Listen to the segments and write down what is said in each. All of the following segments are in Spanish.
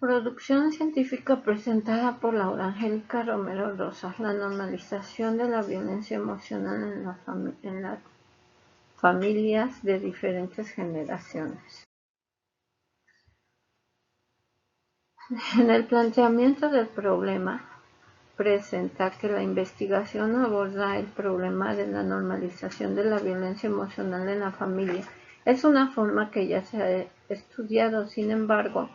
Producción científica presentada por Laura Angélica Romero Rosas: la normalización de la violencia emocional en las familias de diferentes generaciones. En el planteamiento del problema, presenta que la investigación aborda el problema de la normalización de la violencia emocional en la familia. Es una forma que ya se ha estudiado, sin embargo,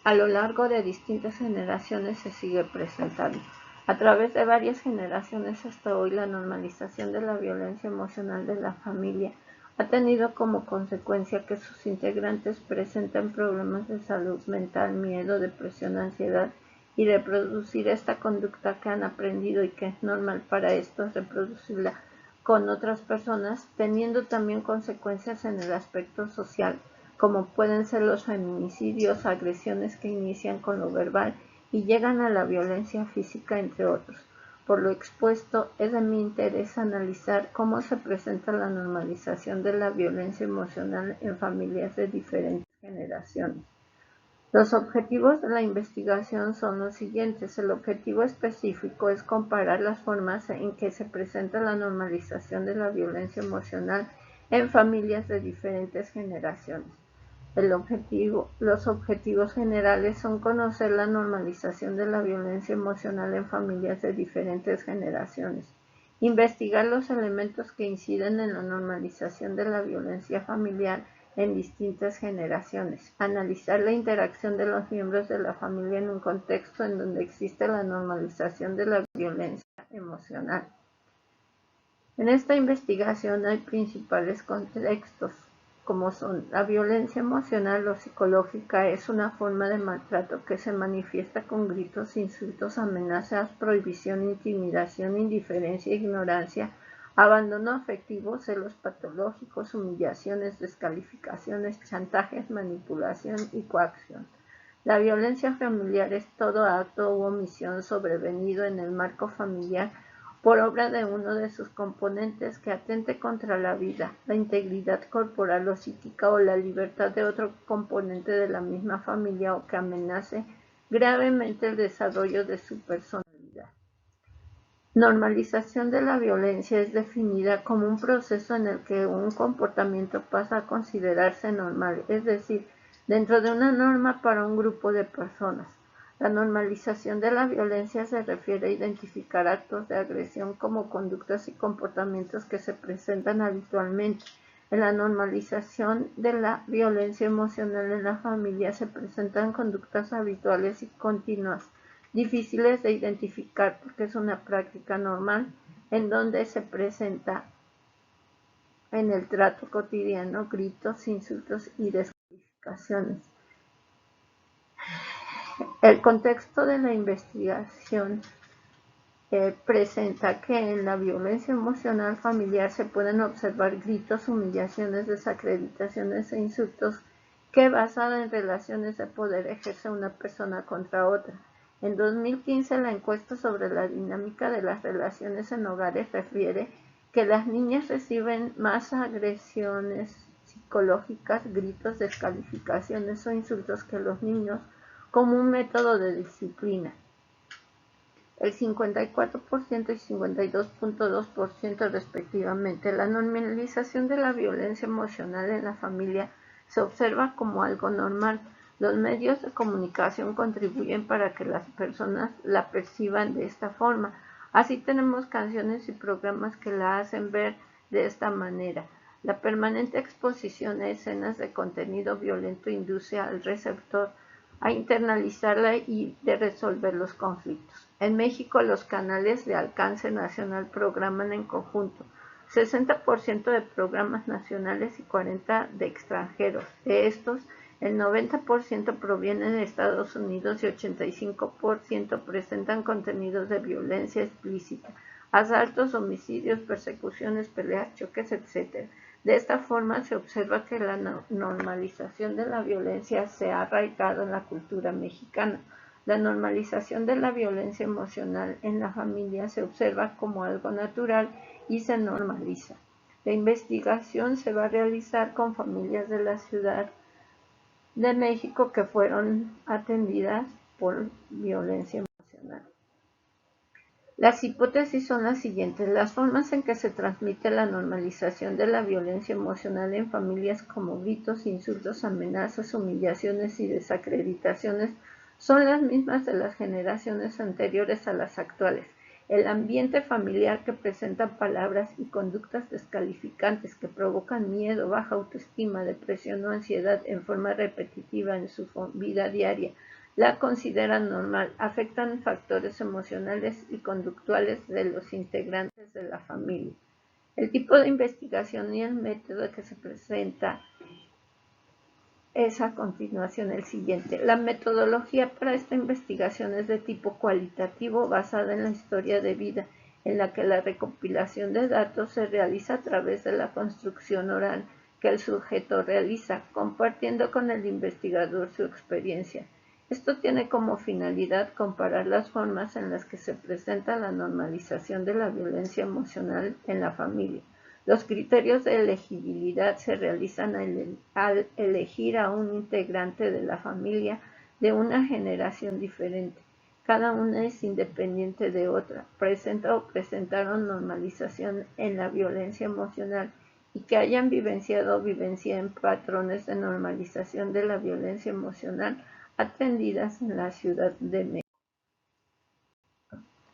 a lo largo de distintas generaciones se sigue presentando. A través de varias generaciones hasta hoy, la normalización de la violencia emocional de la familia ha tenido como consecuencia que sus integrantes presenten problemas de salud mental, miedo, depresión, ansiedad y reproducir esta conducta que han aprendido y que es normal para estos reproducirla con otras personas, teniendo también consecuencias en el aspecto social, como pueden ser los feminicidios, agresiones que inician con lo verbal y llegan a la violencia física, entre otros. Por lo expuesto, es de mi interés analizar cómo se presenta la normalización de la violencia emocional en familias de diferentes generaciones. Los objetivos de la investigación son los siguientes. El objetivo específico es comparar las formas en que se presenta la normalización de la violencia emocional en familias de diferentes generaciones. Los objetivos generales son conocer la normalización de la violencia emocional en familias de diferentes generaciones, investigar los elementos que inciden en la normalización de la violencia familiar en distintas generaciones, analizar la interacción de los miembros de la familia en un contexto en donde existe la normalización de la violencia emocional. En esta investigación hay principales contextos, como son la violencia emocional o psicológica. Es una forma de maltrato que se manifiesta con gritos, insultos, amenazas, prohibición, intimidación, indiferencia, ignorancia, abandono afectivo, celos patológicos, humillaciones, descalificaciones, chantajes, manipulación y coacción. La violencia familiar es todo acto u omisión sobrevenido en el marco familiar por obra de uno de sus componentes que atente contra la vida, la integridad corporal o psíquica o la libertad de otro componente de la misma familia o que amenace gravemente el desarrollo de su personalidad. Normalización de la violencia es definida como un proceso en el que un comportamiento pasa a considerarse normal, es decir, dentro de una norma para un grupo de personas. La normalización de la violencia se refiere a identificar actos de agresión como conductas y comportamientos que se presentan habitualmente. En la normalización de la violencia emocional en la familia se presentan conductas habituales y continuas, difíciles de identificar porque es una práctica normal en donde se presenta en el trato cotidiano gritos, insultos y descalificaciones. El contexto de la investigación presenta que en la violencia emocional familiar se pueden observar gritos, humillaciones, desacreditaciones e insultos que, basada en relaciones de poder, ejerce una persona contra otra. En 2015, la encuesta sobre la dinámica de las relaciones en hogares refiere que las niñas reciben más agresiones psicológicas, gritos, descalificaciones o insultos que los niños como un método de disciplina. El 54% y 52.2% respectivamente. La normalización de la violencia emocional en la familia se observa como algo normal. Los medios de comunicación contribuyen para que las personas la perciban de esta forma. Así tenemos canciones y programas que la hacen ver de esta manera. La permanente exposición a escenas de contenido violento induce al receptor a internalizarla y de resolver los conflictos. En México, los canales de alcance nacional programan en conjunto 60% de programas nacionales y 40% de extranjeros. De estos, el 90% proviene de Estados Unidos y 85% presentan contenidos de violencia explícita, asaltos, homicidios, persecuciones, peleas, choques, etc. De esta forma se observa que la normalización de la violencia se ha arraigado en la cultura mexicana. La normalización de la violencia emocional en la familia se observa como algo natural y se normaliza. La investigación se va a realizar con familias de la Ciudad de México que fueron atendidas por violencia emocional. Las hipótesis son las siguientes: las formas en que se transmite la normalización de la violencia emocional en familias, como gritos, insultos, amenazas, humillaciones y desacreditaciones, son las mismas de las generaciones anteriores a las actuales. El ambiente familiar, que presenta palabras y conductas descalificantes que provocan miedo, baja autoestima, depresión o ansiedad en forma repetitiva en su vida diaria, la consideran normal, afectan factores emocionales y conductuales de los integrantes de la familia. El tipo de investigación y el método que se presenta es a continuación el siguiente. La metodología para esta investigación es de tipo cualitativo, basada en la historia de vida, en la que la recopilación de datos se realiza a través de la construcción oral que el sujeto realiza, compartiendo con el investigador su experiencia. Esto tiene como finalidad comparar las formas en las que se presenta la normalización de la violencia emocional en la familia. Los criterios de elegibilidad se realizan al elegir a un integrante de la familia de una generación diferente. Cada una es independiente de otra, presenta o presentaron normalización en la violencia emocional y que hayan vivenciado o vivencien patrones de normalización de la violencia emocional atendidas en la Ciudad de México.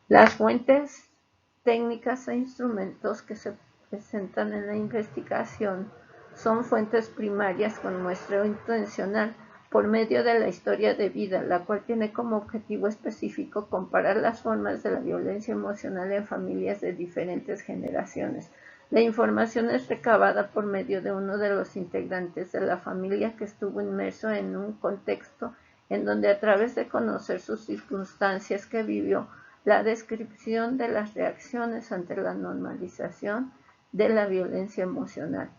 Las fuentes, técnicas e instrumentos que se presentan en la investigación son fuentes primarias con muestreo intencional por medio de la historia de vida, la cual tiene como objetivo específico comparar las formas de la violencia emocional en familias de diferentes generaciones. La información es recabada por medio de uno de los integrantes de la familia que estuvo inmerso en un contexto en donde, a través de conocer sus circunstancias que vivió, la descripción de las reacciones ante la normalización de la violencia emocional.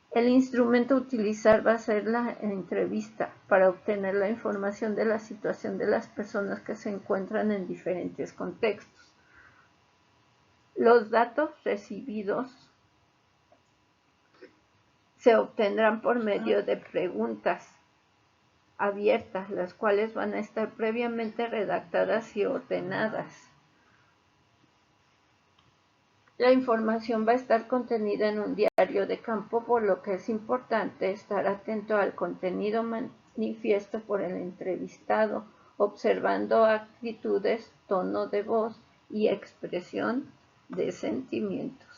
El instrumento a utilizar va a ser la entrevista para obtener la información de la situación de las personas que se encuentran en diferentes contextos. Los datos recibidos se obtendrán por medio de preguntas abiertas, las cuales van a estar previamente redactadas y ordenadas. La información va a estar contenida en un diario de campo, por lo que es importante estar atento al contenido manifiesto por el entrevistado, observando actitudes, tono de voz y expresión de sentimientos.